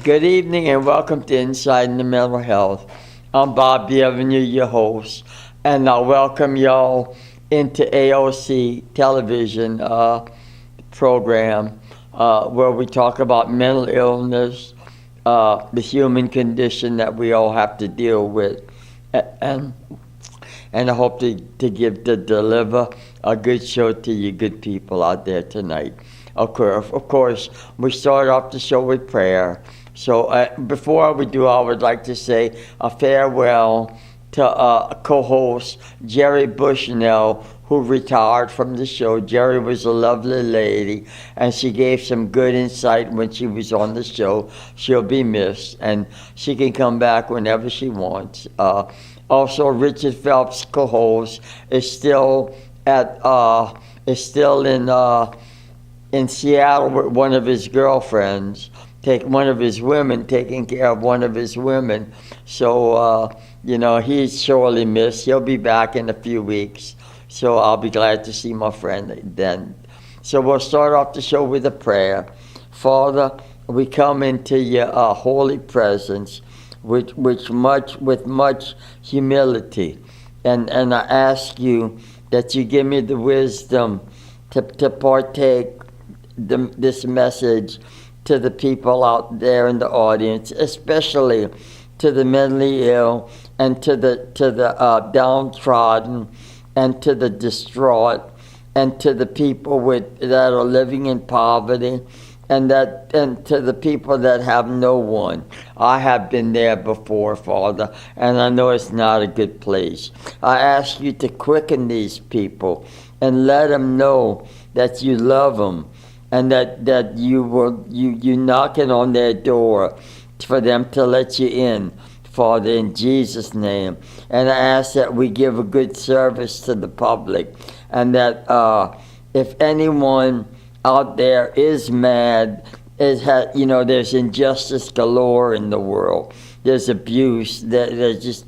Good evening and welcome to Inside the Mental Health. I'm Bob Bienvenu, your host, and I welcome y'all into AOC television program where we talk about mental illness, the human condition that we all have to deal with, and I hope to deliver a good show to you good people out there tonight. Of course, we start off the show with prayer. So before we do, I would like to say a farewell to co-host Jerry Bushnell, who retired from the show. Jerry was a lovely lady, and she gave some good insight when she was on the show. She'll be missed, and she can come back whenever she wants. Also, Richard Phelps, co-host, is still in Seattle with one of his girlfriends. One of his women, taking care of one of his women. So, he's sorely missed. He'll be back in a few weeks. So I'll be glad to see my friend then. So we'll start off the show with a prayer. Father, we come into your holy presence with much humility. And I ask you that you give me the wisdom to partake this message to the people out there in the audience, especially to the mentally ill and to the downtrodden and to the distraught and to the people that are living in poverty and to the people that have no one. I have been there before, Father, and I know it's not a good place. I ask you to quicken these people and let them know that you love them, and that you knocking on their door for them to let you in, Father, in Jesus' name. And I ask that we give a good service to the public, and that if anyone out there is mad, there's injustice galore in the world. There's abuse. There's just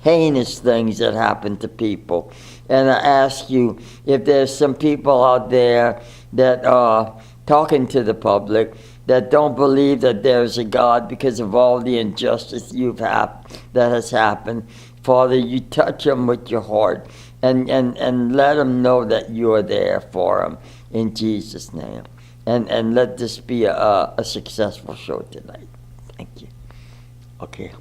heinous things that happen to people. And I ask you, if there's some people out there that are talking to the public that don't believe that there's a God because of all the injustice that has happened, Father, you touch them with your heart and let them know that you're there for them in Jesus' name. And let this be a successful show tonight. Thank you. Okay.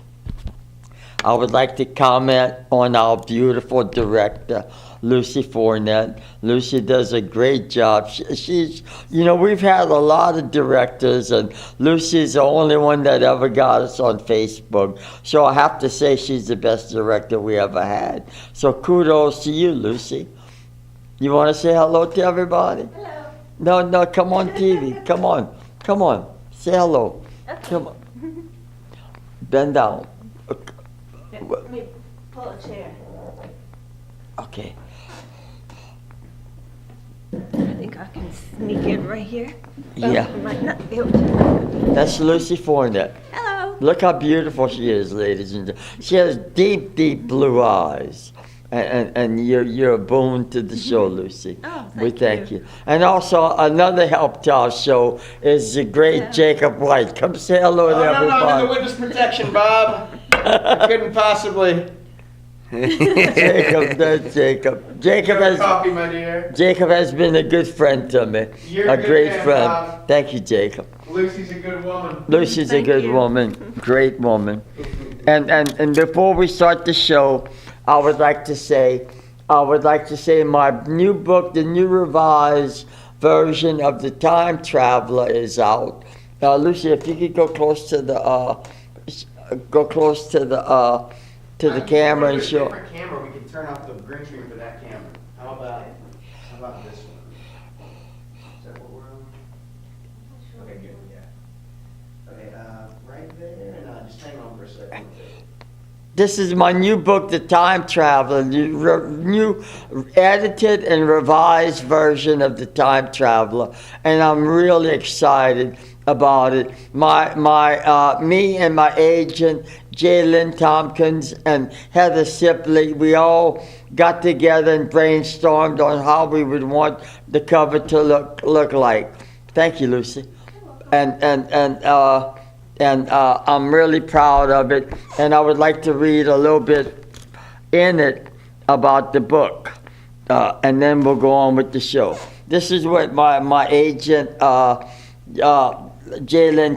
I would like to comment on our beautiful director, Lucy Fournette. Lucy does a great job. She's, we've had a lot of directors, and Lucy's the only one that ever got us on Facebook. So I have to say she's the best director we ever had. So kudos to you, Lucy. You want to say hello to everybody? Hello. No, come on TV. Come on. Say hello. Okay. Come on. Bend down. Let me pull a chair. Okay. I think I can sneak in right here. Yeah. I might not be able to. That's Lucy Fournette. Hello. Look how beautiful she is, ladies and gentlemen. She has deep blue eyes. And you're a boon to the show, Lucy. Oh, We thank you. And also, another help to our show is the great Jacob White. Come say hello to everybody. No, I'm in the witness protection, Bob. I couldn't possibly. Jacob. Coffee, my dear. Jacob has been a good friend to me. You're a a good great man, friend. Bob. Thank you, Jacob. Lucy's a good woman. Lucy's a Thank good you. woman, great woman. And before we start the show, I would like to say my new book, the new revised version of The Time Traveler, is out. Lucy, if you could go close to the camera and show. Different camera. We can turn off the green screen for that camera. How about this one? Is that what we're on? Okay, good. Yeah. Okay. Right there, and just hang on for a second. This is my new book, The Time Traveler, new edited and revised version of The Time Traveler, and I'm really excited about it. Me and my agent, Jalen Tompkins and Heather Sipley, we all got together and brainstormed on how we would want the cover to look like. Thank you, Lucy. and I'm really proud of it. And I would like to read a little bit in it about the book, and then we'll go on with the show. This is what my agent, Jalen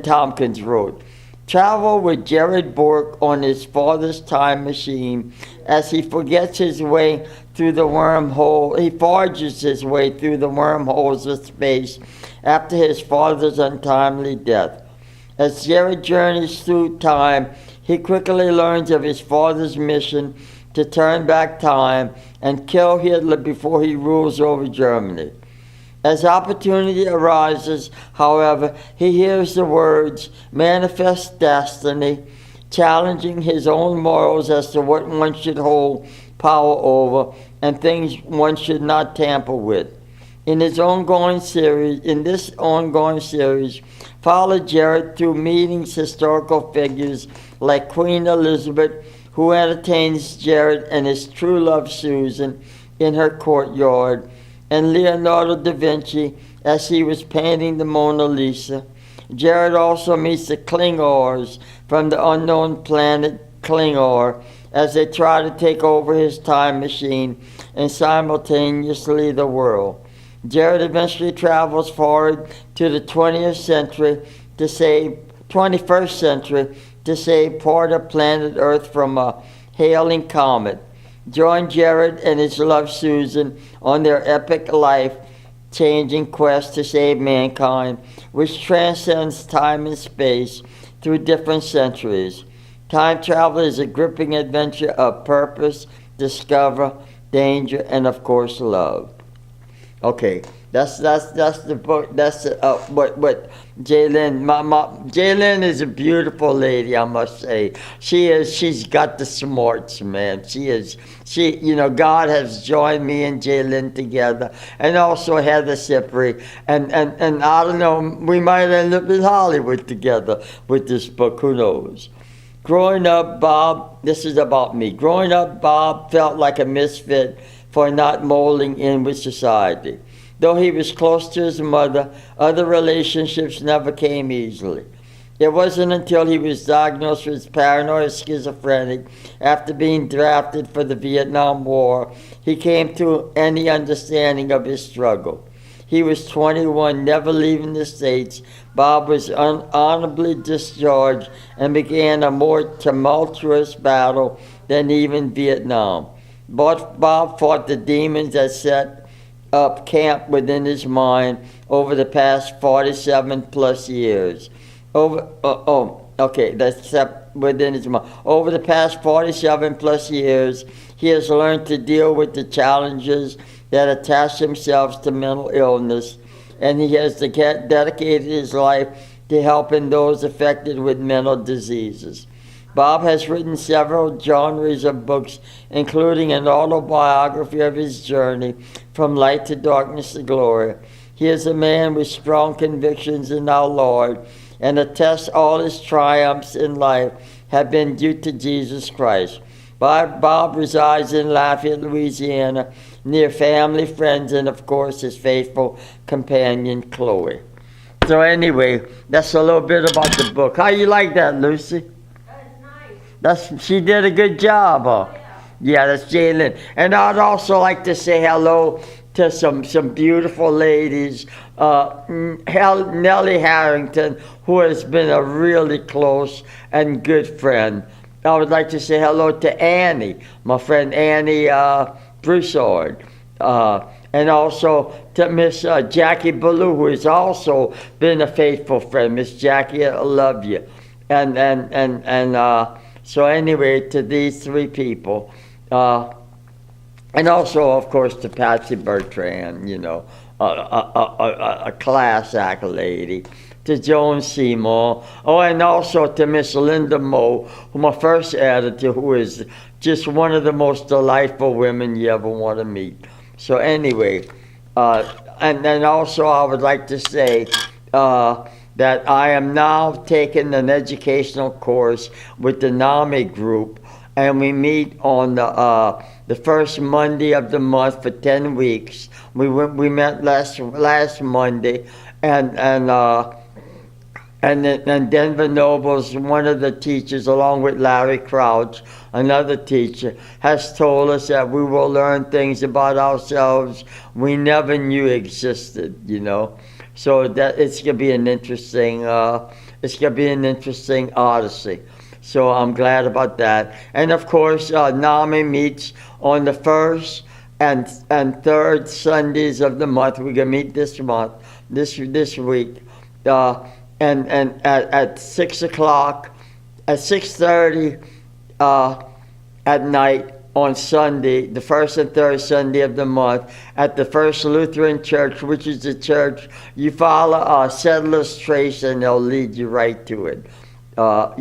Tompkins, wrote. Travel with Jared Bork on his father's time machine as he forgets his way through the wormhole. He forges his way through the wormholes of space after his father's untimely death. As Jared journeys through time, he quickly learns of his father's mission to turn back time and kill Hitler before he rules over Germany. As opportunity arises, however, he hears the words, manifest destiny, challenging his own morals as to what one should hold power over and things one should not tamper with. In this ongoing series, follow Jared through meetings historical figures like Queen Elizabeth, who entertains Jared and his true love Susan in her courtyard, and Leonardo da Vinci as he was painting the Mona Lisa. Jared also meets the Klingors from the unknown planet Klingor as they try to take over his time machine and simultaneously the world. Jared eventually travels forward to the 21st century to save part of planet Earth from a hailing comet. Join Jared and his love Susan on their epic life-changing quest to save mankind, which transcends time and space through different centuries. Time travel is a gripping adventure of purpose, discover, danger, and of course love. Okay, that's the book. That's what Jaylyn. Jaylyn is a beautiful lady, I must say. She's got the smarts, man. She. God has joined me and Jaylyn together, and also Heather Sipri, and I don't know. We might end up in Hollywood together with this book. Who knows? Growing up, Bob. This is about me. Growing up, Bob felt like a misfit for not molding in with society. Though he was close to his mother, other relationships never came easily. It wasn't until he was diagnosed with paranoid schizophrenic after being drafted for the Vietnam War, he came to any understanding of his struggle. He was 21, never leaving the States. Bob was honorably discharged and began a more tumultuous battle than even Vietnam. Bob fought the demons that set up camp within his mind over the past 47 plus years. Over the past 47 plus years, he has learned to deal with the challenges that attach themselves to mental illness, and he has dedicated his life to helping those affected with mental diseases. Bob has written several genres of books, including an autobiography of his journey from light to darkness to glory. He is a man with strong convictions in our Lord, and attests all his triumphs in life have been due to Jesus Christ. Bob resides in Lafayette, Louisiana, near family, friends, and of course his faithful companion, Chloe. So anyway, that's a little bit about the book. How you like that, Lucy? She did a good job, huh? Yeah, that's Jaylyn. And I'd also like to say hello to some beautiful ladies. Nellie Harrington, who has been a really close and good friend. I would like to say hello to Annie, my friend Annie Broussard. And also to Miss Jackie Ballou, who has also been a faithful friend. Miss Jackie, I love you. So anyway, to these three people, and also, of course, to Patsy Bertrand, a class act lady, to Joan Seymour, and also to Miss Linda Moe, my first editor, who is just one of the most delightful women you ever want to meet. So anyway, and then also I would like to say that I am now taking an educational course with the NAMI group, and we meet on the first Monday of the month for 10 weeks. We met last Monday, and and Denver Nobles, one of the teachers, along with Larry Crouch, another teacher, has told us that we will learn things about ourselves we never knew existed. So that it's gonna be an interesting odyssey. So I'm glad about that. And of course, NAMI meets on the first and third Sundays of the month. We're gonna meet this week, and at 6:00, at 6:30 at night on Sunday, the first and third Sunday of the month, at the First Lutheran Church, which is the church you follow Settlers Trace, and they'll lead you right to it. Up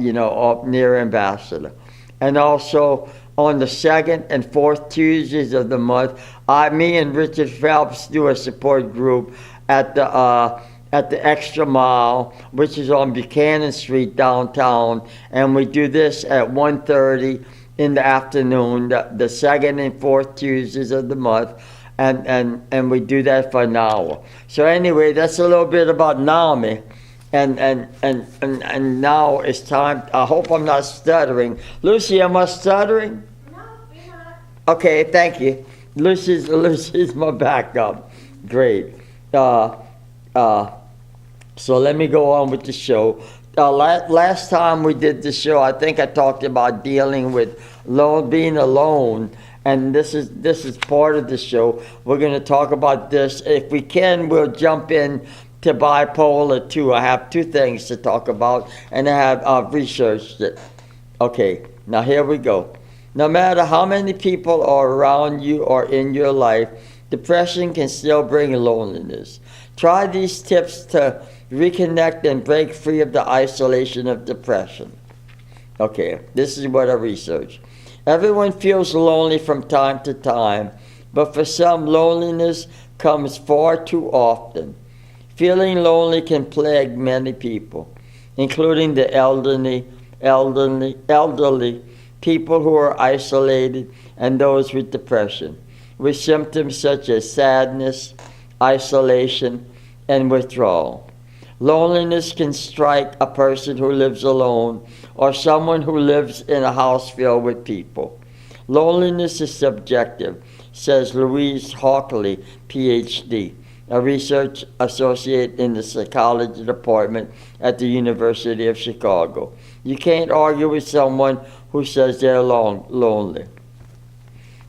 near Ambassador. And also on the second and fourth Tuesdays of the month, me and Richard Phelps do a support group at the Extra Mile, which is on Buchanan Street downtown, and we do this at 1:30 in the afternoon, the second and fourth Tuesdays of the month, and we do that for an hour. So anyway, that's a little bit about NAMI. And now it's time. I hope I'm not stuttering. Lucy, am I stuttering? No, you're not. Okay, thank you. Lucy's my backup. Great. So let me go on with the show. Last time we did the show, I think I talked about dealing with being alone. And this is part of the show. We're going to talk about this. If we can, we'll jump in to bipolar 2. I have 2 things to talk about, and I've researched it. Okay, now here we go. No matter how many people are around you or in your life, depression can still bring loneliness. Try these tips to reconnect and break free of the isolation of depression. Okay, this is what I researched. Everyone feels lonely from time to time, but for some, loneliness comes far too often. Feeling lonely can plague many people, including the elderly, people who are isolated, and those with depression, with symptoms such as sadness, isolation, and withdrawal. Loneliness can strike a person who lives alone or someone who lives in a house filled with people. Loneliness is subjective, says Louise Hockley, PhD, a research associate in the psychology department at the University of Chicago. You can't argue with someone who says they're lonely.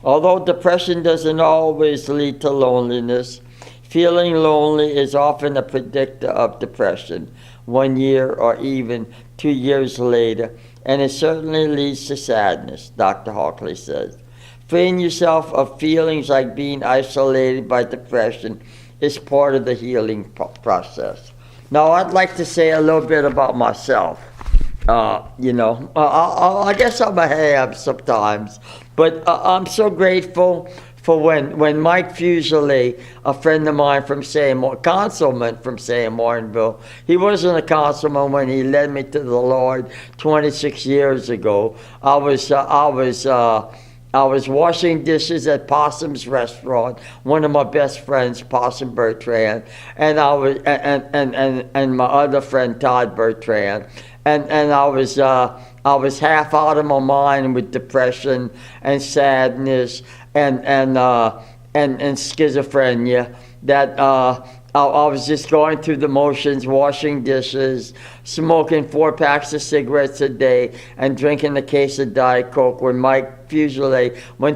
Although depression doesn't always lead to loneliness, feeling lonely is often a predictor of depression 1 year or even 2 years later, and it certainly leads to sadness, Dr. Hockley says. Freeing yourself of feelings like being isolated by depression is part of the healing process. Now, I'd like to say a little bit about myself. I guess I'm a ham sometimes, but I'm so grateful for when Mike Fuseli, a friend of mine from councilman from San Martinville, he wasn't a councilman when he led me to the Lord 26 years ago. I was washing dishes at Possum's restaurant, one of my best friends, Possum Bertrand, and and my other friend Todd Bertrand, and I was half out of my mind with depression and sadness and schizophrenia. That I was just going through the motions, washing dishes, smoking 4 packs of cigarettes a day, and drinking a case of Diet Coke. When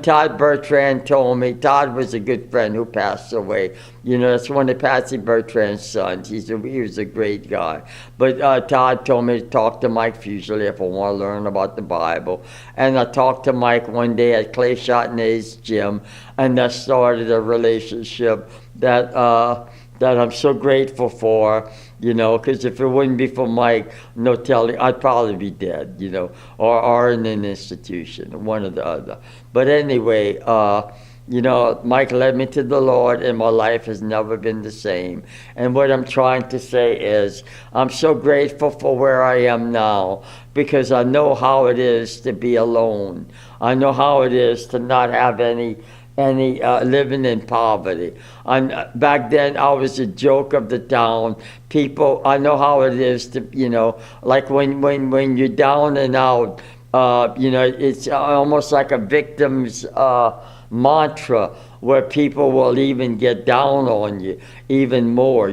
Todd Bertrand told me, Todd was a good friend who passed away. That's one of Patsy Bertrand's sons. He was a great guy. But Todd told me to talk to Mike Fuseli if I want to learn about the Bible. And I talked to Mike one day at Clay Chardonnay's gym, and that started a relationship that I'm so grateful for, because if it wouldn't be for Mike, no telling, I'd probably be dead, or in an institution, one or the other. But anyway, Mike led me to the Lord, and my life has never been the same. And what I'm trying to say is, I'm so grateful for where I am now, because I know how it is to be alone. I know how it is to not have any and he living in poverty. And back then, I was a joke of the town. People, I know how it is to, like when you're down and out, it's almost like a victim's mantra where people will even get down on you even more,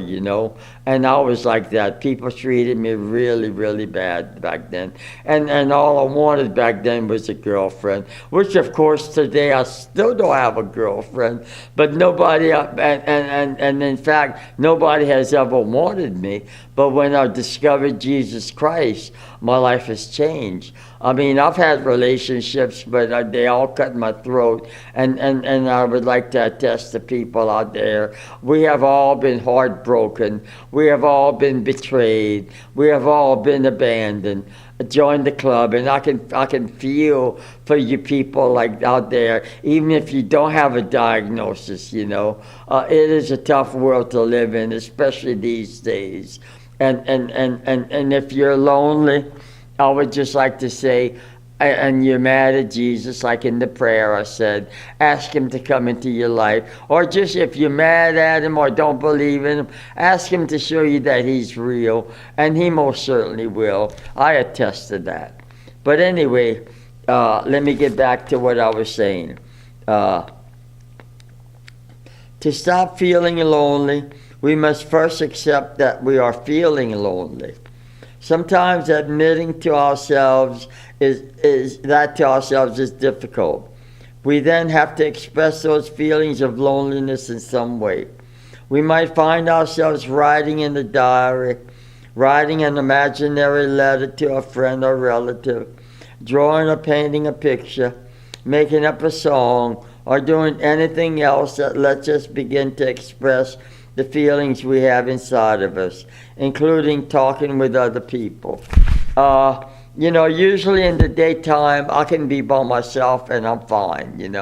And I was like that. People treated me really, really bad back then. And all I wanted back then was a girlfriend, which of course today I still don't have a girlfriend, but nobody, and in fact, nobody has ever wanted me. But when I discovered Jesus Christ, my life has changed. I mean, I've had relationships, but they all cut my throat. And I would like to attest to people out there, we have all been heartbroken. We have all been betrayed. We have all been abandoned. Join the club, and I can feel for you people like out there, even if you don't have a diagnosis, it is a tough world to live in, especially these days. And if you're lonely, I would just like to say, and you're mad at Jesus, like in the prayer I said, ask him to come into your life. Or just if you're mad at him or don't believe in him, ask him to show you that he's real, and he most certainly will. I attest to that. But anyway, let me get back to what I was saying. To stop feeling lonely, we must first accept that we are feeling lonely. Sometimes admitting to ourselves is difficult. We then have to express those feelings of loneliness in some way. We might find ourselves writing in a diary, writing an imaginary letter to a friend or relative, drawing or painting a picture, making up a song, or doing anything else that lets us begin to express the feelings we have inside of us, including talking with other people. Usually in the daytime, I can be by myself and I'm fine,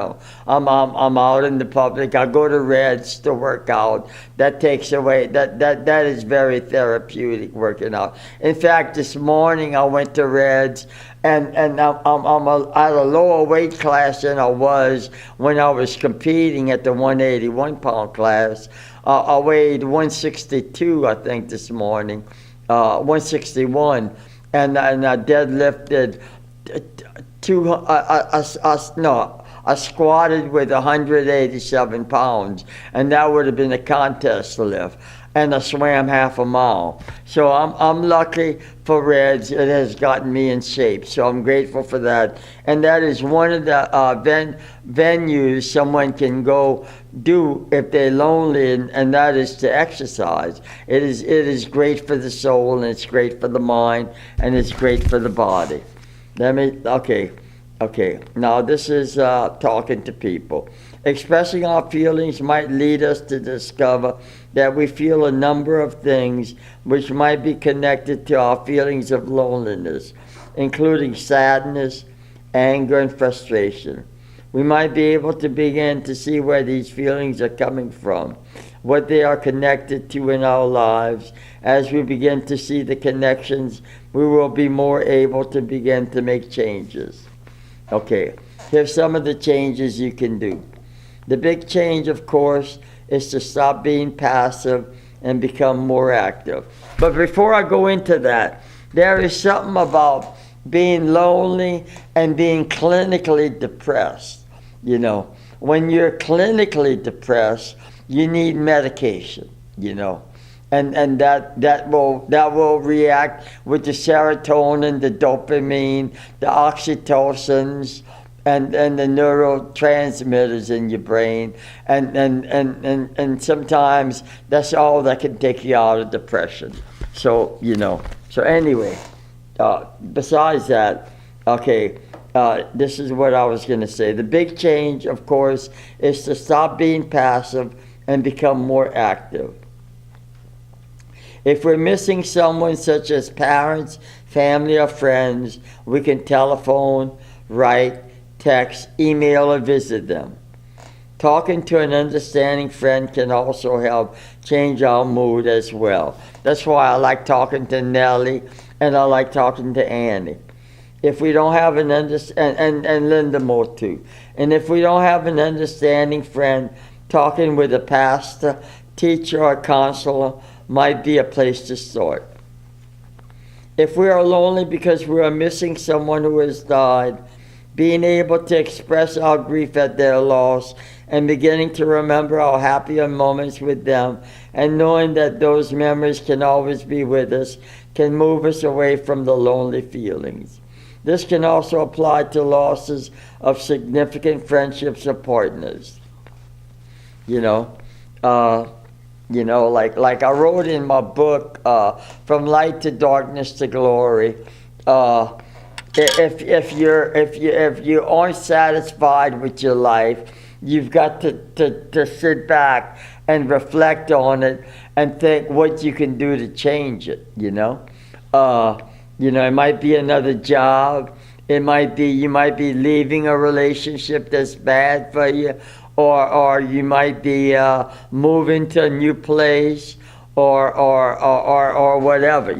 I'm out in the public. I go to Reds to work out. That takes away, that is very therapeutic, working out. In fact, this morning I went to Reds, and I'm at a lower weight class than I was when I was competing at the 181 pound class. I weighed 162, I think, this morning, 161, and I deadlifted I squatted with 187 pounds, and that would have been a contest lift. And I swam half a mile. So I'm lucky for Reds. It has gotten me in shape. So I'm grateful for that. And that is one of the venues someone can go do if they're lonely, and that is to exercise. It is great for the soul, and it's great for the mind, and it's great for the body. Okay. Now this is talking to people. Expressing our feelings might lead us to discover that we feel a number of things which might be connected to our feelings of loneliness, including sadness, anger, and frustration. We might be able to begin to see where these feelings are coming from, what they are connected to in our lives. As we begin to see the connections, we will be more able to begin to make changes. Okay, here's some of the changes you can do. The big change, of course, is to stop being passive and become more active. But before I go into that, there is something about being lonely and being clinically depressed. When you're clinically depressed, you need medication, and that will react with the serotonin, the dopamine, the oxytocins, and the neurotransmitters in your brain, and sometimes that's all that can take you out of depression. So anyway, besides that, this is what I was going to say. The big change, of course, is to stop being passive and become more active. If we're missing someone, such as parents, family, or friends, we can telephone, write, text, email, or visit them. Talking to an understanding friend can also help change our mood as well. That's why I like talking to Nellie, and I like talking to Annie. if we don't have an and Linda Moore too. And if we don't have an understanding friend, talking with a pastor, teacher, or counselor might be a place to start. If we are lonely because we are missing someone who has died, being able to express our grief at their loss and beginning to remember our happier moments with them and knowing that those memories can always be with us can move us away from the lonely feelings. This can also apply to losses of significant friendships or partners. Like I wrote in my book, From Light to Darkness to Glory. If you aren't satisfied with your life, you've got to sit back and reflect on it and think what you can do to change it. It might be another job. It might be you might be leaving a relationship that's bad for you, or you might be moving to a new place, or whatever.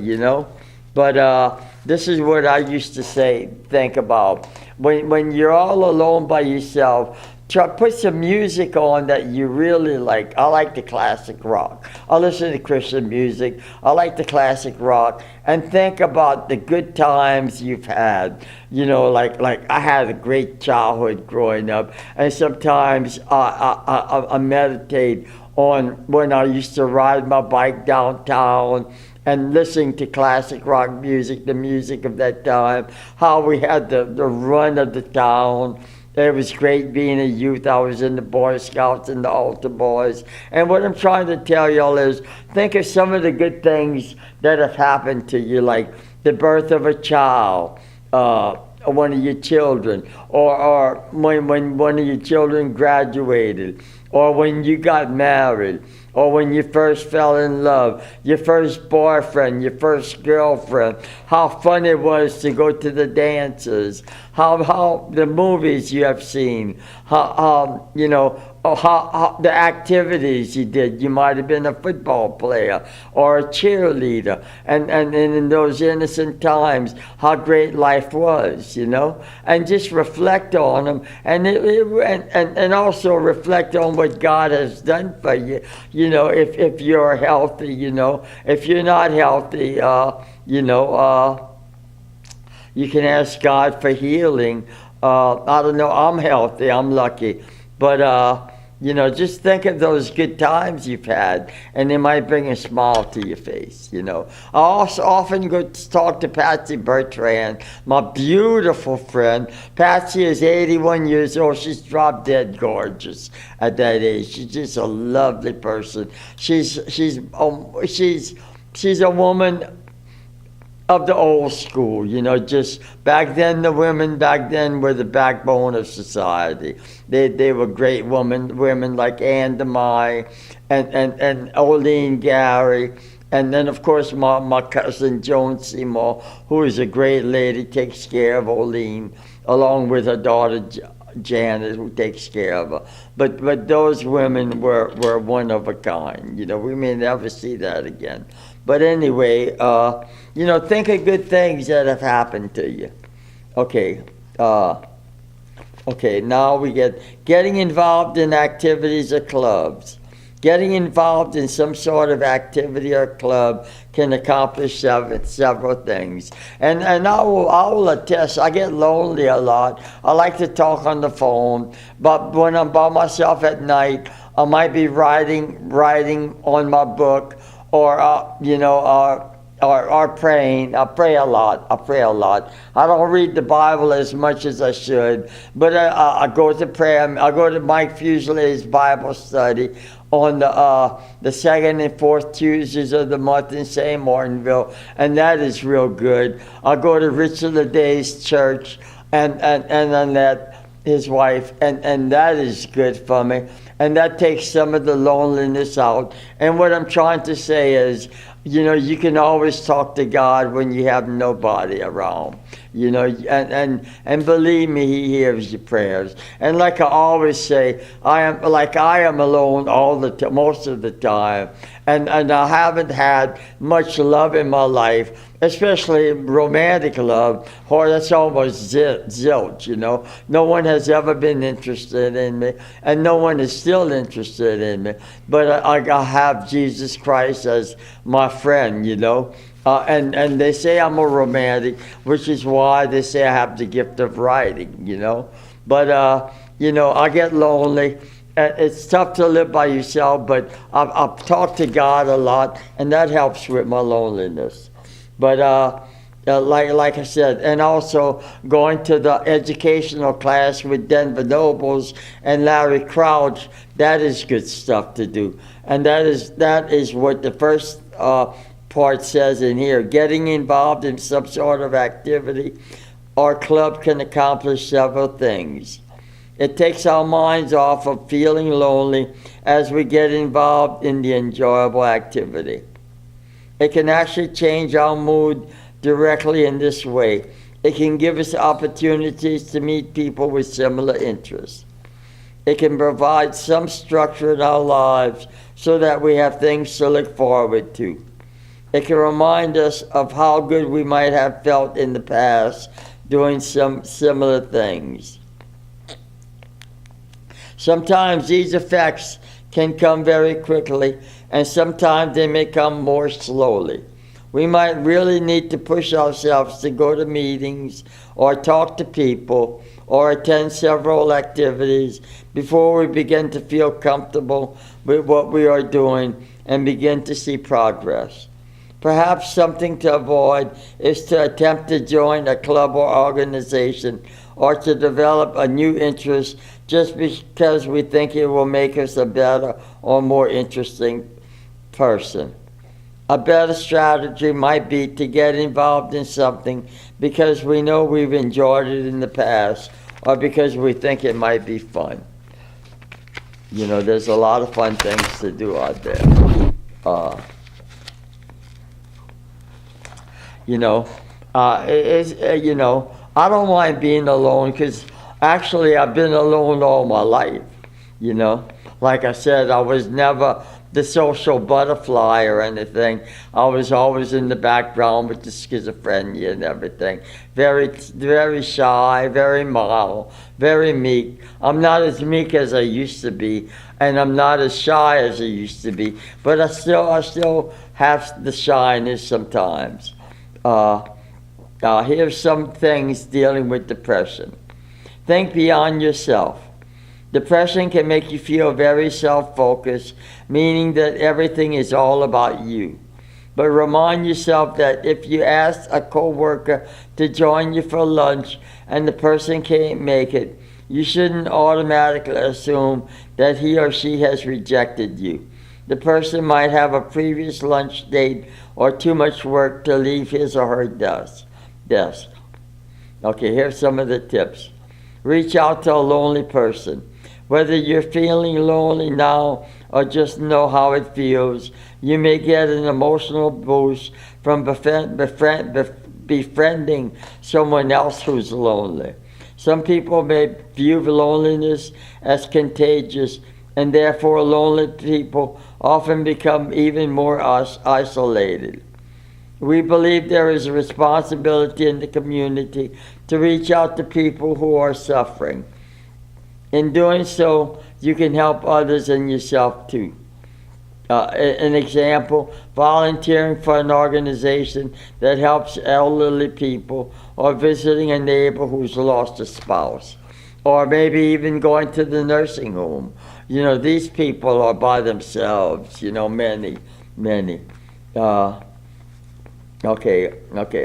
But this is what I used to think about. When you're all alone by yourself, put some music on that you really like. I like the classic rock. I listen to Christian music. I like the classic rock. And think about the good times you've had. Like I had a great childhood growing up. And sometimes I meditate on when I used to ride my bike downtown and listening to classic rock music, the music of that time, how we had the run of the town. It was great being a youth. I was in the Boy Scouts and the Altar Boys. And what I'm trying to tell y'all is, think of some of the good things that have happened to you, like the birth of a child, one of your children, or when one of your children graduated, or when you got married, or when you first fell in love, your first boyfriend, your first girlfriend, how fun it was to go to the dances, how the movies you have seen, how the activities you did. You might have been a football player or a cheerleader, and in those innocent times, how great life was, and just reflect on them, and also reflect on what God has done for you. If you're healthy, if you're not healthy, you can ask God for healing. I don't know, I'm healthy, I'm lucky. But, just think of those good times you've had, and they might bring a smile to your face, I also often go to talk to Patsy Bertrand, my beautiful friend. Patsy is 81 years old. She's drop dead gorgeous at that age. She's just a lovely person. She's a woman of the old school, just back then the women were the backbone of society. They were great women like Anne DeMai and Oline Gary, and then of course my cousin Joan Seymour, who is a great lady, takes care of Oline, along with her daughter Janet, who takes care of her. But those women were one of a kind. We may never see that again. But anyway, think of good things that have happened to you. Okay, now we getting involved in activities or clubs. Getting involved in some sort of activity or club can accomplish several things. And I will attest, I get lonely a lot. I like to talk on the phone, but when I'm by myself at night, I might be writing on my book, or praying. I pray a lot. I don't read the Bible as much as I should, but I go to prayer. I go to Mike Fuselier's Bible study on the second and fourth Tuesdays of the month in St. Martinville, and that is real good. I go to Richard Leday's church and Annette, his wife, and that is good for me. And that takes some of the loneliness out. And what I'm trying to say is, you can always talk to God when you have nobody around. And believe me, He hears your prayers. And like I always say, I am alone most of the time. And I haven't had much love in my life. especially romantic love, or that's almost zilch, you know. No one has ever been interested in me, and no one is still interested in me. But I have Jesus Christ as my friend, you know. And they say I'm a romantic, which is why they say I have the gift of writing, you know. But, you know, I get lonely. It's tough to live by yourself, but I've talked to God a lot, and that helps with my loneliness. But like I said, and also going to the educational class with Denver Nobles and Larry Crouch, that is good stuff to do. And that is what the first part says in here. Getting involved in some sort of activity or club can accomplish several things. It takes our minds off of feeling lonely as we get involved in the enjoyable activity. It can actually change our mood directly in this way. It can give us opportunities to meet people with similar interests. It can provide some structure in our lives so that we have things to look forward to. It can remind us of how good we might have felt in the past doing some similar things. Sometimes these effects can come very quickly, and sometimes they may come more slowly. We might really need to push ourselves to go to meetings or talk to people or attend several activities before we begin to feel comfortable with what we are doing and begin to see progress. Perhaps something to avoid is to attempt to join a club or organization or to develop a new interest just because we think it will make us a better or more interesting person. A better strategy might be to get involved in something because we know we've enjoyed it in the past or because we think it might be fun. You know, there's a lot of fun things to do out there. You know, you know, I don't mind being alone because actually I've been alone all my life, you know. Like I said, I was never the social butterfly or anything. I was always in the background with the schizophrenia and everything. Very, very shy, very mild, very meek. I'm not as meek as I used to be, and I'm not as shy as I used to be, but I still have the shyness sometimes. Here's some things dealing with depression. Think beyond yourself. Depression can make you feel very self-focused, meaning that everything is all about you. But remind yourself that if you ask a coworker to join you for lunch and the person can't make it, you shouldn't automatically assume that he or she has rejected you. The person might have a previous lunch date or too much work to leave his or her desk. Okay, here's some of the tips. Reach out to a lonely person. Whether you're feeling lonely now or just know how it feels, you may get an emotional boost from befriending someone else who's lonely. Some people may view loneliness as contagious, and therefore lonely people often become even more isolated. We believe there is a responsibility in the community to reach out to people who are suffering. In doing so, you can help others and yourself too. An example, volunteering for an organization that helps elderly people, or visiting a neighbor who's lost a spouse, or maybe even going to the nursing home. You know, these people are by themselves, you know, many. Okay,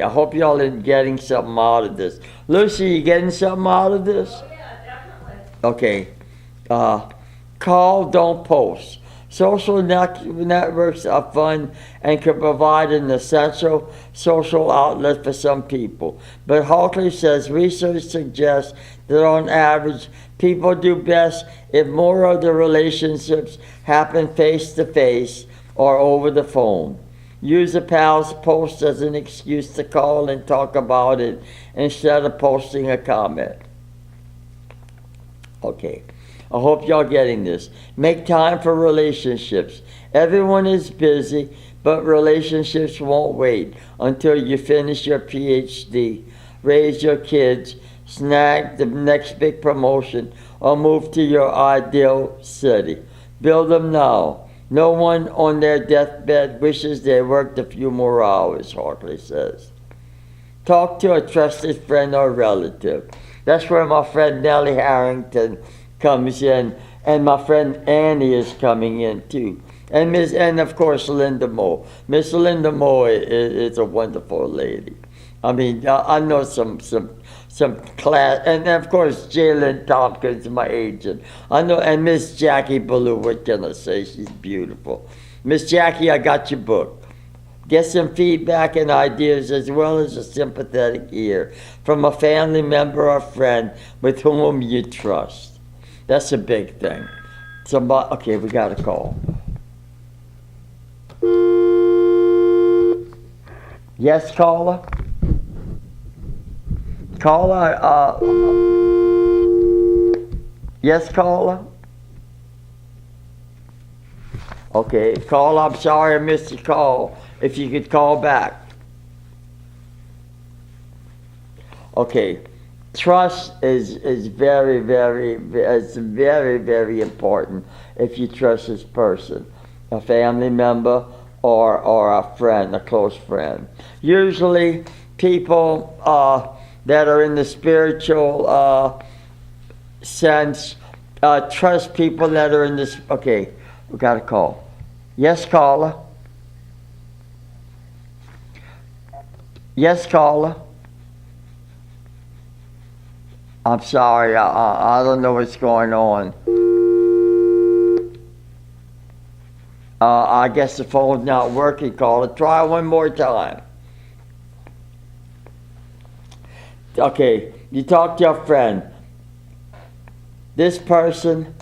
I hope y'all are getting something out of this. Lucy, you getting something out of this? Oh, yeah, definitely. Okay. Call, don't post. Social networks are fun and can provide an essential social outlet for some people. But Halkley says research suggests that on average, people do best if more of the relationships happen face-to-face or over the phone. Use a pal's post as an excuse to call and talk about it instead of posting a comment. Okay, I hope y'all getting this. Make time for relationships. Everyone is busy, but relationships won't wait until you finish your PhD, raise your kids, snag the next big promotion, or move to your ideal city. Build them now. No one on their deathbed wishes they worked a few more hours, Hartley says. Talk to a trusted friend or relative. That's where my friend Nellie Harrington comes in, and my friend Annie is coming in too. And of course Linda Moe. Miss Linda Moe is a wonderful lady. I mean, I know some class, and of course Jalen Tompkins, my agent. I know, and Miss Jackie Ballou. What can I say? She's beautiful. Miss Jackie, I got your book. Get some feedback and ideas as well as a sympathetic ear from a family member or friend with whom you trust. That's a big thing. Somebody, okay, we got a call. Yes, caller? Caller, yes, caller? Okay, caller, I'm sorry I missed your call. If you could call back. Okay, trust is very, very important if you trust this person, a family member or a friend, a close friend. Usually people that are in the spiritual sense trust people that are in this. Okay, we got a call. Yes, caller. Yes, caller. I'm sorry, I don't know what's going on. I guess the phone's not working, caller. Try one more time. Okay, you talk to your friend. This person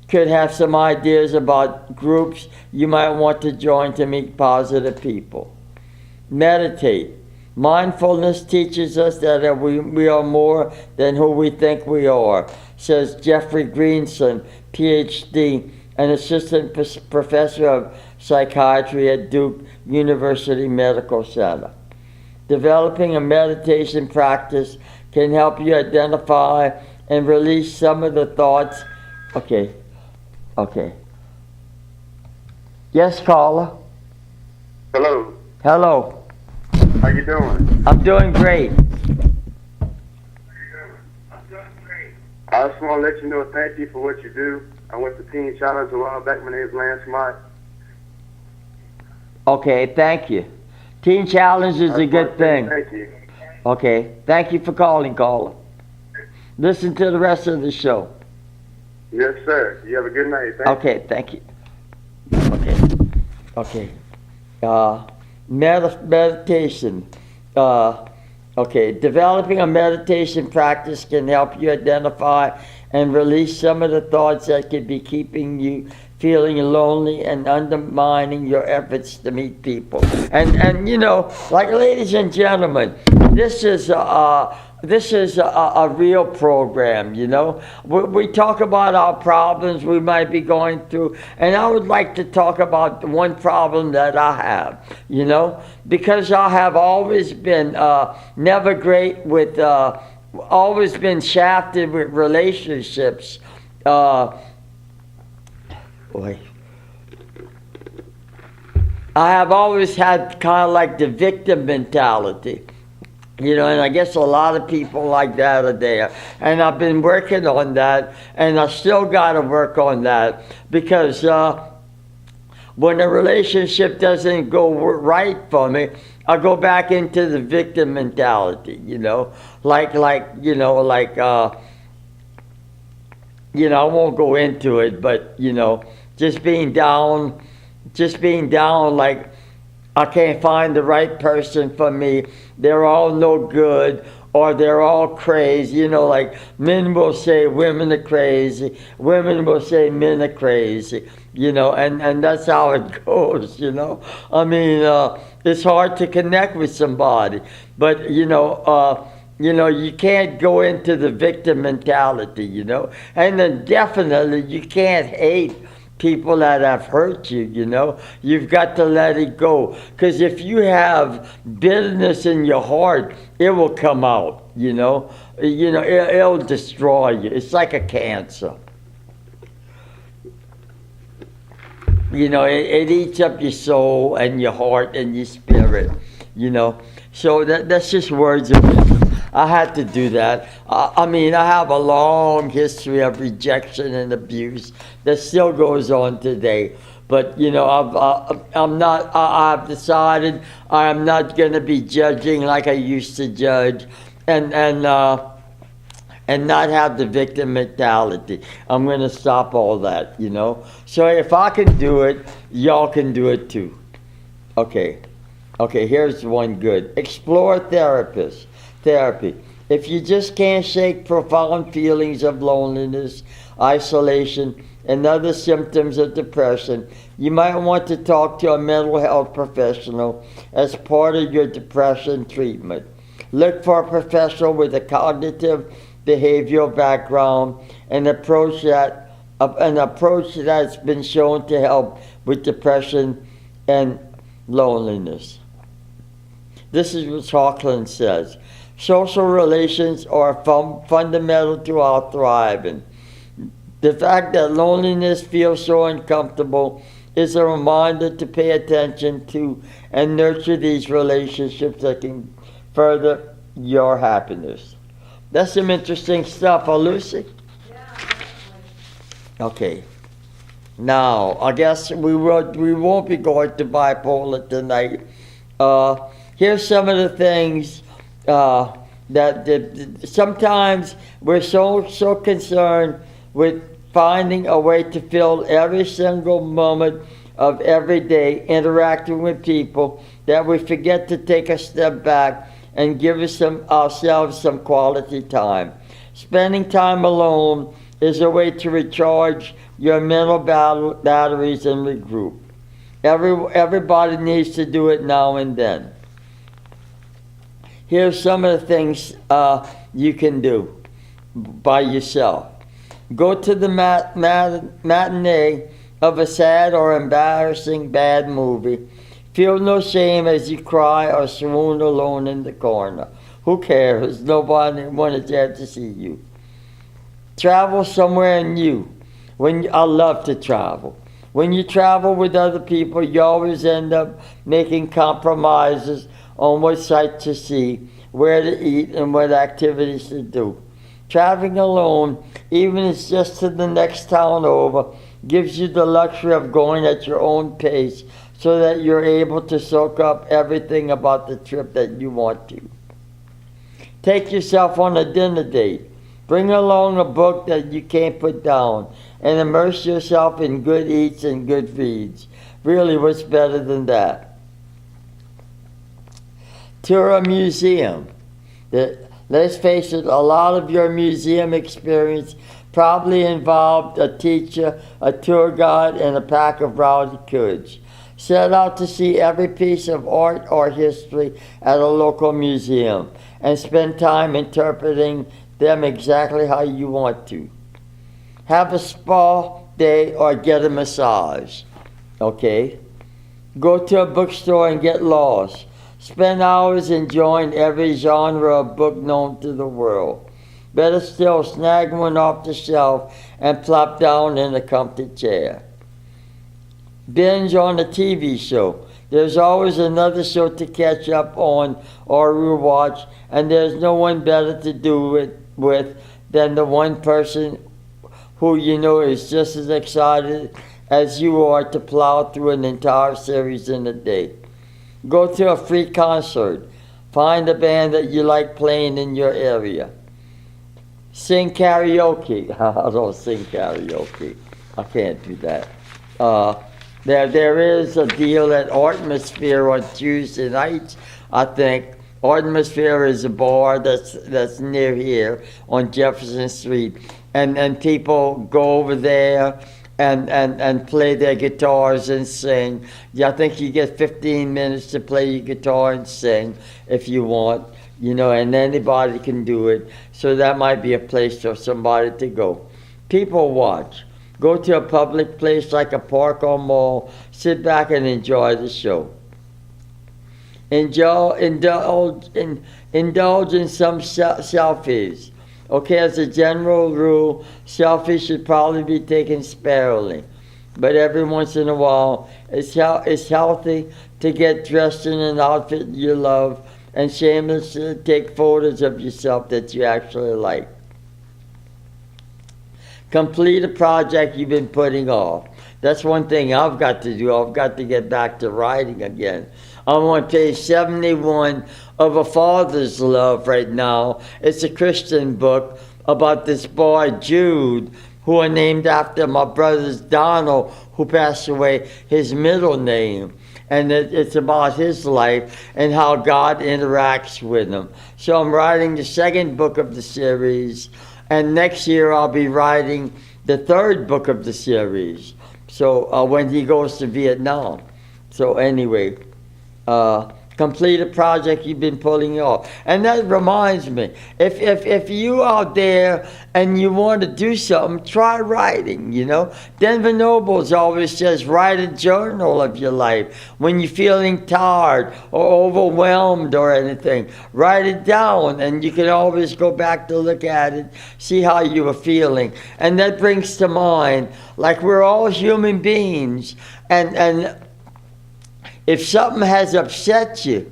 could have some ideas about groups you might want to join to meet positive people. Meditate. Mindfulness teaches us that we are more than who we think we are, says Jeffrey Greenson, PhD, an assistant professor of psychiatry at Duke University Medical Center. Developing a meditation practice can help you identify and release some of the thoughts. Okay. Yes, caller. Hello. Hello. How you doing? I'm doing great. I just want to let you know thank you for what you do. I went to Teen Challenge a while back. My name is Lance Mott. Okay, thank you. Teen Challenge is a good thing. Thank you. Okay, thank you for calling, caller. Listen to the rest of the show. Yes, sir. You have a good night. Thank you. Okay. Meditation. Developing a meditation practice can help you identify and release some of the thoughts that could be keeping you feeling lonely and undermining your efforts to meet people. And you know, like, ladies and gentlemen, this is a real program, you know. We talk about our problems we might be going through, and I would like to talk about one problem that I have, you know, because I have always been never great with, always been shafted with relationships. I have always had kind of like the victim mentality. You know, and I guess a lot of people like that are there. And I've been working on that, and I still got to work on that, because when a relationship doesn't go right for me, I go back into the victim mentality, you know. I won't go into it, but, you know, just being down, like, I can't find the right person for me. They're all no good, or they're all crazy. You know, like, men will say women are crazy. Women will say men are crazy. You know, and that's how it goes, you know. I mean, it's hard to connect with somebody. But, you know, you can't go into the victim mentality, you know. And then definitely you can't hate people that have hurt you, you know. You've got to let it go. Because if you have bitterness in your heart, it will come out, you know. It'll destroy you. It's like a cancer. You know, it eats up your soul and your heart and your spirit, you know. So that's just words of wisdom. I had to do that. I mean, I have a long history of rejection and abuse that still goes on today. But, you know, I've decided I am not going to be judging like I used to judge and not have the victim mentality. I'm going to stop all that, you know. So if I can do it, y'all can do it too. Okay, here's one good. Explore therapy. If you just can't shake profound feelings of loneliness, isolation, and other symptoms of depression, you might want to talk to a mental health professional as part of your depression treatment. Look for a professional with a cognitive behavioral background, an approach that's been shown to help with depression and loneliness. This is what Hawkland says. Social relations are fundamental to our thriving. The fact that loneliness feels so uncomfortable is a reminder to pay attention to and nurture these relationships that can further your happiness. That's some interesting stuff, huh, Lucy? Okay. Now, I guess we won't be going to bipolar tonight. Here's some of the things that sometimes we're so concerned with finding a way to fill every single moment of every day interacting with people that we forget to take a step back and give ourselves some quality time. Spending time alone is a way to recharge your mental batteries and regroup. Everybody needs to do it now and then. Here's some of the things you can do by yourself. Go to the matinee of a sad or embarrassing bad movie. Feel no shame as you cry or swoon alone in the corner. Who cares? Nobody is there to see you. Travel somewhere new. I love to travel. When you travel with other people, you always end up making compromises on what sights to see, where to eat, and what activities to do. Traveling alone, even if it's just to the next town over, gives you the luxury of going at your own pace so that you're able to soak up everything about the trip that you want to. Take yourself on a dinner date. Bring along a book that you can't put down and immerse yourself in good eats and good reads. Really, what's better than that? Tour a museum. Let's face it, a lot of your museum experience probably involved a teacher, a tour guide, and a pack of rowdy kids. Set out to see every piece of art or history at a local museum and spend time interpreting them exactly how you want to. Have a spa day or get a massage. Okay? Go to a bookstore and get lost. Spend hours enjoying every genre of book known to the world. Better still, snag one off the shelf and plop down in a comfy chair. Binge on a TV show. There's always another show to catch up on or rewatch, and there's no one better to do it with than the one person who you know is just as excited as you are to plow through an entire series in a day. Go to a free concert. Find a band that you like playing in your area. Sing karaoke. I don't sing karaoke. I can't do that. There is a deal at Atmosphere on Tuesday nights, I think. Atmosphere is a bar that's near here on Jefferson Street. And people go over there and play their guitars and sing. Yeah, I think you get 15 minutes to play your guitar and sing if you want, you know, and anybody can do it. So that might be a place for somebody to go. People watch. Go to a public place like a park or mall. Sit back and enjoy the show. Indulge in some selfies. Okay, as a general rule, selfies should probably be taken sparingly. But every once in a while, it's healthy to get dressed in an outfit you love and shamelessly take photos of yourself that you actually like. Complete a project you've been putting off. That's one thing I've got to do. I've got to get back to writing again. I'm on page 71 of A Father's Love right now. It's a Christian book about this boy, Jude, who are named after my brother's Donald, who passed away, his middle name. And it's about his life and how God interacts with him. So I'm writing the second book of the series, and next year I'll be writing the third book of the series. So when he goes to Vietnam. So anyway, complete a project you've been pulling off. And that reminds me, if you out there and you want to do something, try writing, you know. Denver Nobles always says, write a journal of your life. When you're feeling tired or overwhelmed or anything, write it down, and you can always go back to look at it, see how you were feeling. And that brings to mind, like, we're all human beings, and if something has upset you,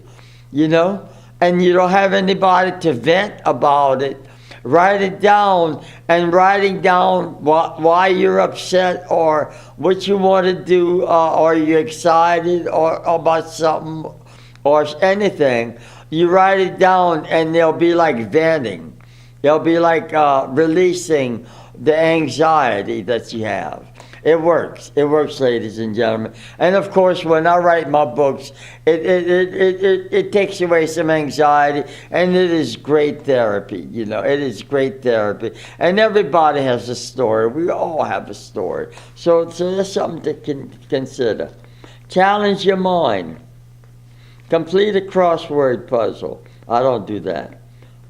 you know, and you don't have anybody to vent about it, write it down. And writing down why you're upset or what you want to do, or you're excited or about something or anything, you write it down, and they'll be like venting. They'll be like releasing the anxiety that you have. It works. It works, ladies and gentlemen. And of course, when I write my books, it takes away some anxiety, and it is great therapy. You know, it is great therapy. And everybody has a story. We all have a story. So that's something to consider. Challenge your mind. Complete a crossword puzzle. I don't do that.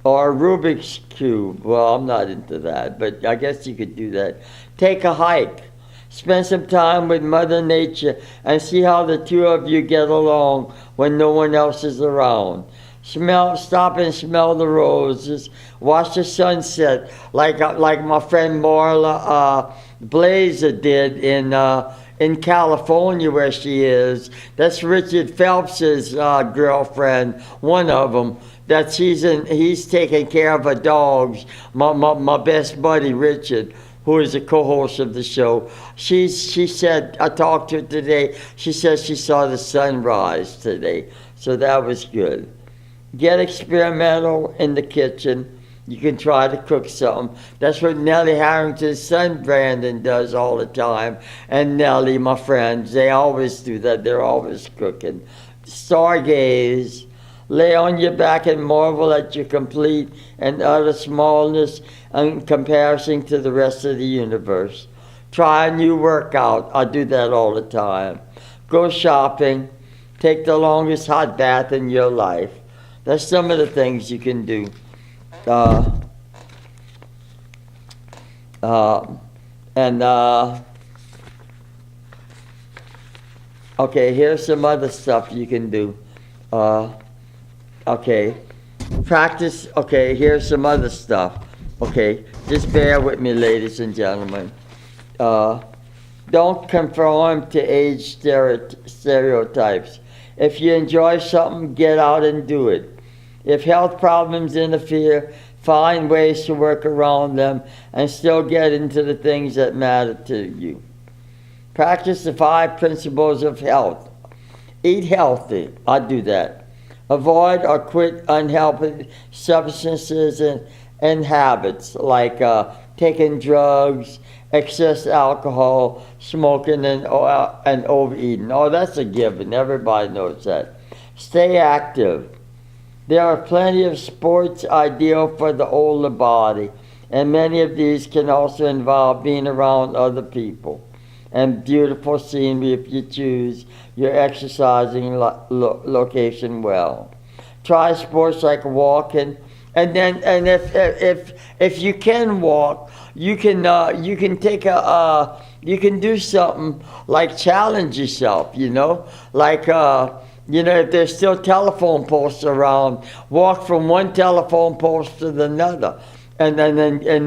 Or a Rubik's Cube. Well, I'm not into that, but I guess you could do that. Take a hike. Spend some time with Mother Nature and see how the two of you get along when no one else is around. Stop and smell the roses. Watch the sunset, like my friend Marla Blazer did in California, where she is. That's Richard Phelps's girlfriend, one of them. That he's taking care of her dogs. My best buddy Richard, who is a co-host of the show, she said, I talked to her today, she says she saw the sunrise today, so that was good. Get experimental in the kitchen. You can try to cook something. That's what Nellie Harrington's son Brandon does all the time, and Nellie, my friends, they always do that. They're always cooking. Stargaze. Lay on your back and marvel at your complete and utter smallness in comparison to the rest of the universe. Try a new workout. I do that all the time. Go shopping. Take the longest hot bath in your life. That's some of the things you can do. Okay, here's some other stuff you can do. Okay, practice. Okay, here's some other stuff. Okay, just bear with me, ladies and gentlemen. Don't conform to age stereotypes. If you enjoy something, get out and do it. If health problems interfere, find ways to work around them and still get into the things that matter to you. Practice the 5 principles of health. Eat healthy. I do that. Avoid or quit unhealthy substances and habits like taking drugs, excess alcohol, smoking, and overeating. Oh, that's a given. Everybody knows that. Stay active. There are plenty of sports ideal for the older body, and many of these can also involve being around other people. And beautiful scenery if you choose your exercising location well. Try sports like walking And if you can walk, you can take you can do something like challenge yourself, like if there's still telephone posts around, walk from one telephone post to another. And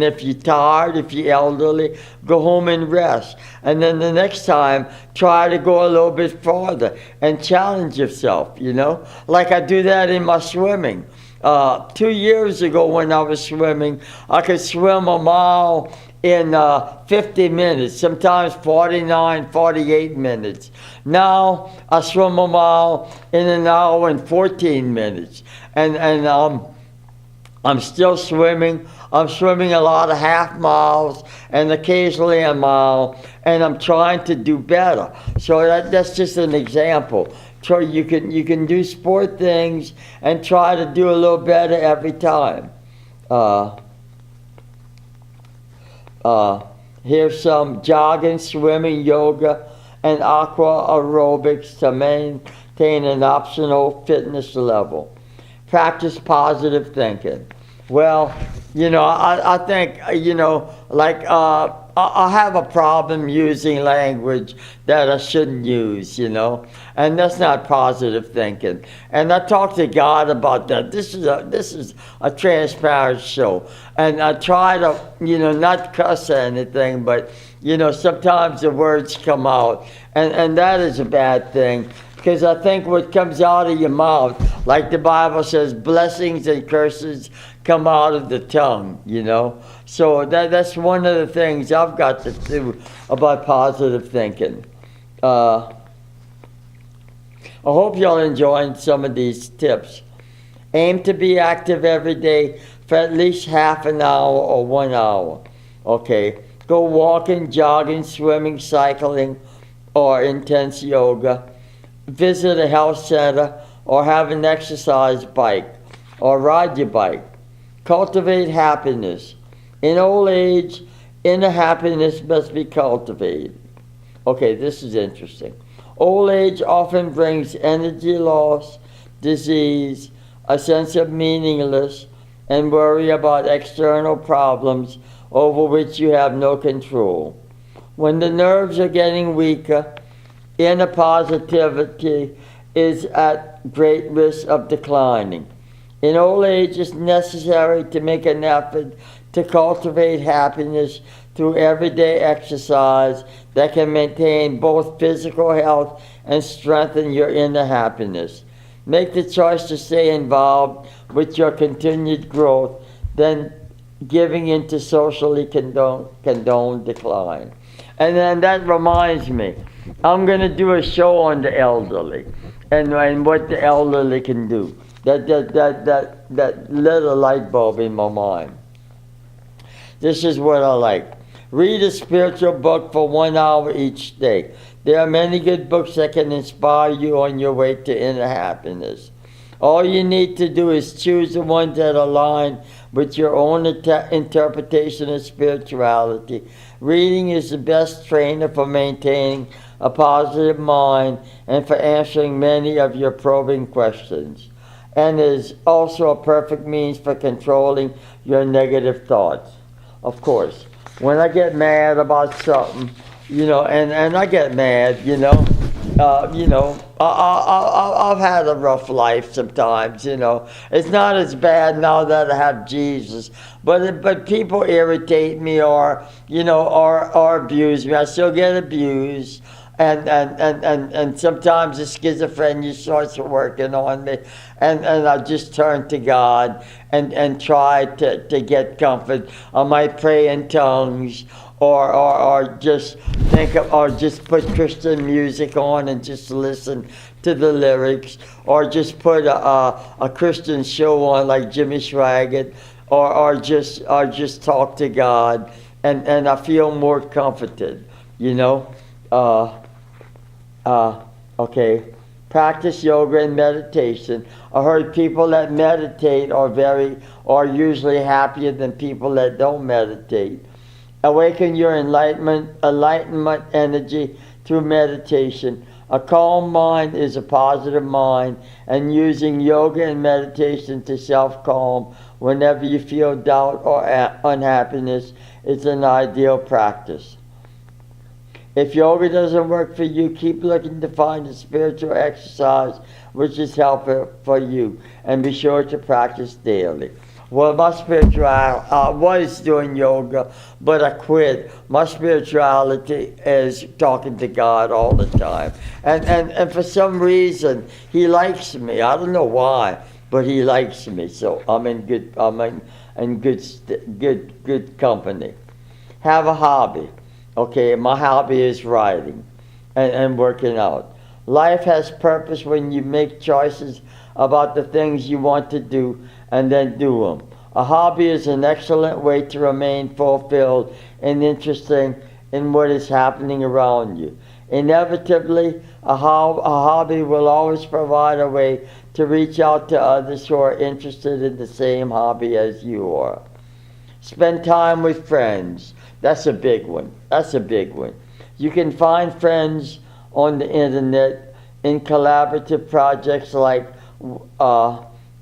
if you're tired, if you're elderly, go home and rest. And then the next time, try to go a little bit farther and challenge yourself, Like I do that in my swimming. 2 years ago when I was swimming, I could swim a mile in 50 minutes, sometimes 49, 48 minutes. Now I swim a mile in an hour and 14 minutes. And I'm still swimming. I'm swimming a lot of half miles and occasionally a mile, and I'm trying to do better. So that's just an example. So you can do sport things and try to do a little better every time. Here's some jogging, swimming, yoga, and aqua aerobics to maintain an optimal fitness level. Practice positive thinking. Well, I think, I have a problem using language that I shouldn't use, and that's not positive thinking. And I talked to God about that. This is a transparent show, and I try to, not cuss or anything, but sometimes the words come out, and that is a bad thing. Because I think what comes out of your mouth, like the Bible says, blessings and curses come out of the tongue, So that's one of the things I've got to do about positive thinking. I hope y'all enjoying some of these tips. Aim to be active every day for at least half an hour or 1 hour. Okay, go walking, jogging, swimming, cycling, or intense yoga. Visit a health center or have an exercise bike or ride your bike. Cultivate happiness. In old age, inner happiness must be cultivated. Okay, this is interesting. Old age often brings energy loss, disease, a sense of meaninglessness, and worry about external problems over which you have no control. When the nerves are getting weaker, inner positivity is at great risk of declining. In old age, it's necessary to make an effort to cultivate happiness through everyday exercise that can maintain both physical health and strengthen your inner happiness. Make the choice to stay involved with your continued growth than giving into socially condoned decline. And then that reminds me, I'm going to do a show on the elderly and what the elderly can do. That lit a light bulb in my mind. This is what I like. Read a spiritual book for 1 hour each day. There are many good books that can inspire you on your way to inner happiness. All you need to do is choose the ones that align with your own interpretation of spirituality. Reading is the best trainer for maintaining a positive mind and for answering many of your probing questions, and is also a perfect means for controlling your negative thoughts. Of course, when I get mad about something, and I get mad, I've had a rough life sometimes, It's not as bad now that I have Jesus, but people irritate me or abuse me. I still get abused. And sometimes the schizophrenia starts working on me, and I just turn to God and try to get comfort. I might pray in tongues, or just just put Christian music on and just listen to the lyrics, or just put a Christian show on like Jimmy Swaggart, or just talk to God, and I feel more comforted, Okay, practice yoga and meditation. I heard people that meditate are usually happier than people that don't meditate. Awaken your enlightenment energy through meditation. A calm mind is a positive mind, and using yoga and meditation to self-calm whenever you feel doubt or unhappiness is an ideal practice. If yoga doesn't work for you, keep looking to find a spiritual exercise which is helpful for you, and be sure to practice daily. Well, my spirituality, I was doing yoga, but I quit. My spirituality is talking to God all the time. And for some reason, He likes me. I don't know why, but He likes me. So I'm in good company. Have a hobby. Okay, my hobby is writing and working out. Life has purpose when you make choices about the things you want to do and then do them. A hobby is an excellent way to remain fulfilled and interested in what is happening around you. Inevitably, a hobby will always provide a way to reach out to others who are interested in the same hobby as you are. Spend time with friends. That's a big one. You can find friends on the internet in collaborative projects like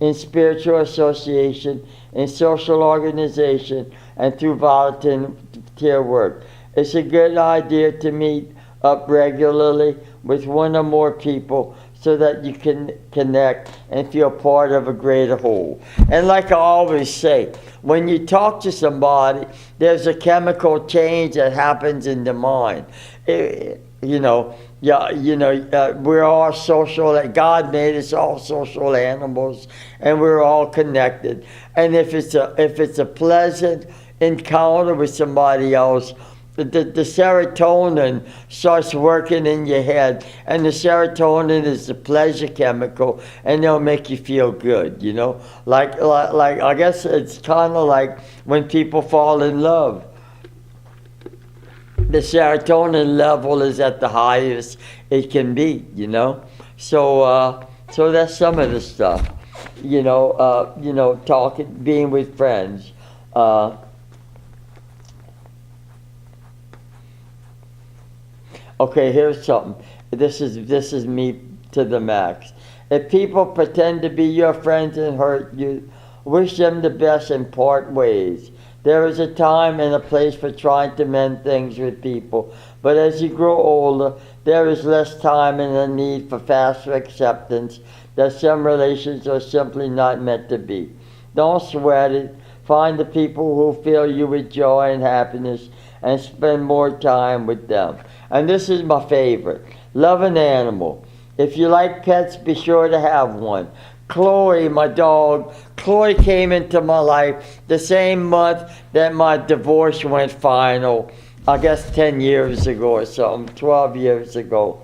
in spiritual association, in social organization, and through volunteer work. It's a good idea to meet up regularly with one or more people so that you can connect and feel part of a greater whole. And like I always say, when you talk to somebody, there's a chemical change that happens in the mind. We're all social. God made us all social animals, and we're all connected. And if it's a pleasant encounter with somebody else, the serotonin starts working in your head, and the serotonin is the pleasure chemical, and they'll make you feel good. Like I guess it's kind of like when people fall in love. The serotonin level is at the highest it can be, So that's some of the stuff, talking, being with friends. Okay, here's something. This is me to the max. If people pretend to be your friends and hurt you, wish them the best and part ways. There is a time and a place for trying to mend things with people, but as you grow older, there is less time and a need for faster acceptance that some relations are simply not meant to be. Don't sweat it. Find the people who fill you with joy and happiness and spend more time with them. And this is my favorite. Love an animal. If you like pets, be sure to have one. Chloe, my dog, Chloe came into my life the same month that my divorce went final. I guess 10 years ago or something, 12 years ago,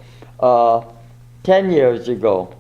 10 years ago.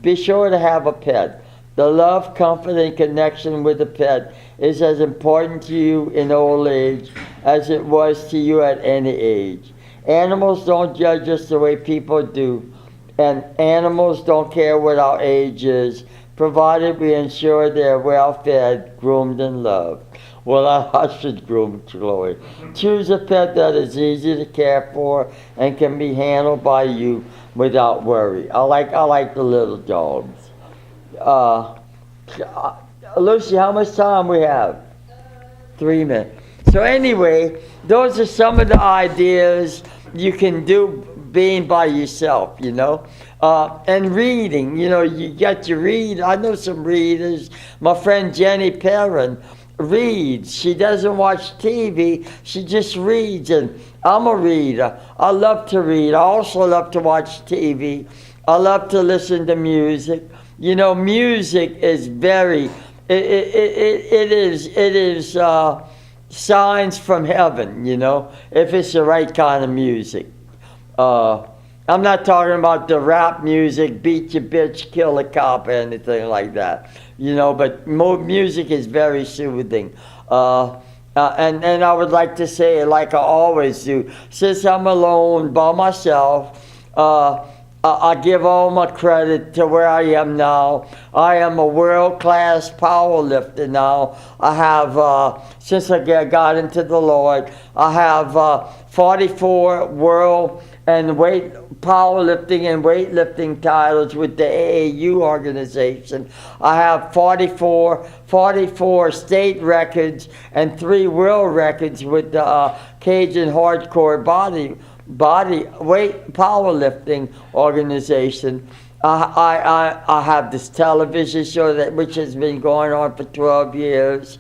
Be sure to have a pet. The love, comfort, and connection with a pet is as important to you in old age as it was to you at any age. Animals don't judge us the way people do, and animals don't care what our age is, provided we ensure they're well fed, groomed, and loved. Well, I should groom Chloe. Choose a pet that is easy to care for and can be handled by you without worry. I like the little dogs. Lucy, how much time we have? 3 minutes. So anyway, those are some of the ideas you can do being by yourself, and reading, you got to read. I know some readers. My friend Jenny Perrin reads. She doesn't watch TV. She just reads, and I'm a reader. I love to read. I also love to watch TV. I love to listen to music. Music is it is signs from heaven, if it's the right kind of music. I'm not talking about the rap music, beat your bitch, kill a cop, or anything like that, but music is very soothing. And I would like to say, like I always do, since I'm alone by myself, I give all my credit to where I am now. I am a world-class power lifter now. I have, since I got into the Lord, I have 44 world powerlifting and weightlifting titles with the AAU organization. I have 44 state records and 3 world records with the Cajun Hardcore Body Weight Powerlifting organization. I have this television show which has been going on for 12 years.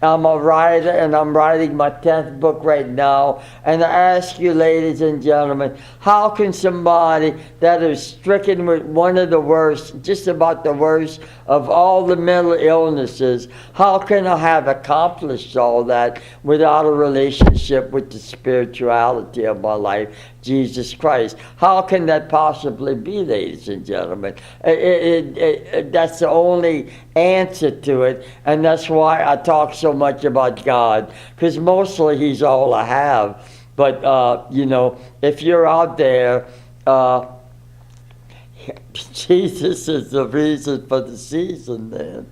I'm a writer, and I'm writing my 10th book right now. And I ask you, ladies and gentlemen, how can somebody that is stricken with one of the worst, just about the worst of all the mental illnesses, how can I have accomplished all that without a relationship with the spirituality of my life, Jesus Christ? How can that possibly be, ladies and gentlemen? That's the only answer to it, and that's why I talk so much about God, because mostly He's all I have. But if you're out there, Jesus is the reason for the season, man.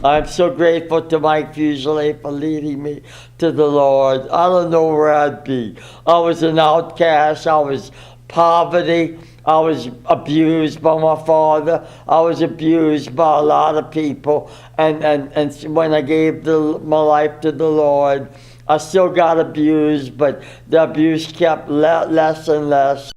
I'm so grateful to Mike Fuselier for leading me to the Lord. I don't know where I'd be. I was an outcast. I was poverty. I was abused by my father. I was abused by a lot of people. And when I gave my life to the Lord, I still got abused, but the abuse kept less and less.